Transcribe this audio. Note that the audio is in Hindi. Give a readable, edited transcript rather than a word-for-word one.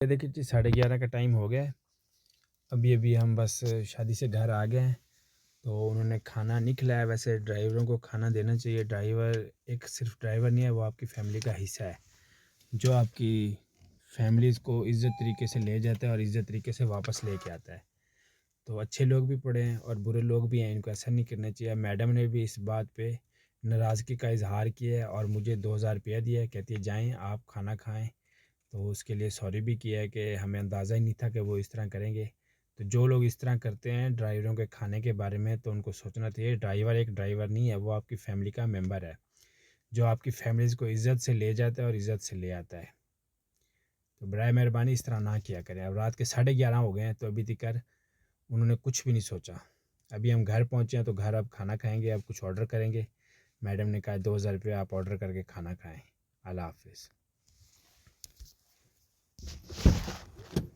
ये देखिए जी 11:30 का टाइम हो गया है। अभी अभी हम बस शादी से घर आ गए हैं। तो उन्होंने खाना नहीं खिलाया। वैसे ड्राइवरों को खाना देना चाहिए। ड्राइवर एक सिर्फ ड्राइवर नहीं है, वो आपकी फैमिली का हिस्सा है, जो आपकी फैमिलीज़ को इज़्ज़त तरीके से ले जाता है और इज़्ज़त तरीके से वापस लेके आता है। तो अच्छे लोग भी पड़े हैं और बुरे लोग भी हैं, इनको ऐसा नहीं करना चाहिए। मैडम ने भी इस बात पे नाराज़गी का इज़हार किया है और मुझे 2000 रुपया दिया है, कहती है जाएँ आप खाना खाएँ। तो उसके लिए सॉरी भी किया है कि हमें अंदाज़ा ही नहीं था कि वो इस तरह करेंगे। तो जो लोग इस तरह करते हैं ड्राइवरों के खाने के बारे में, तो उनको सोचना चाहिए ड्राइवर एक ड्राइवर नहीं है, वो आपकी फैमिली का मेंबर है, जो आपकी फैमिलीज़ को इज़्ज़त से ले जाता है और इज़्ज़त से ले आता है। तो बराए मेहरबानी इस तरह ना किया करें। अब रात के 11:30 हो गए हैं, तो अभी तक उन्होंने कुछ भी नहीं सोचा। अभी हम घर पहुँचे हैं, तो घर अब खाना खाएँगे, अब कुछ ऑर्डर करेंगे। मैडम ने कहा 2000 रुपये आप ऑर्डर करके खाना खाएँ। अल्लाह हाफ़िज़।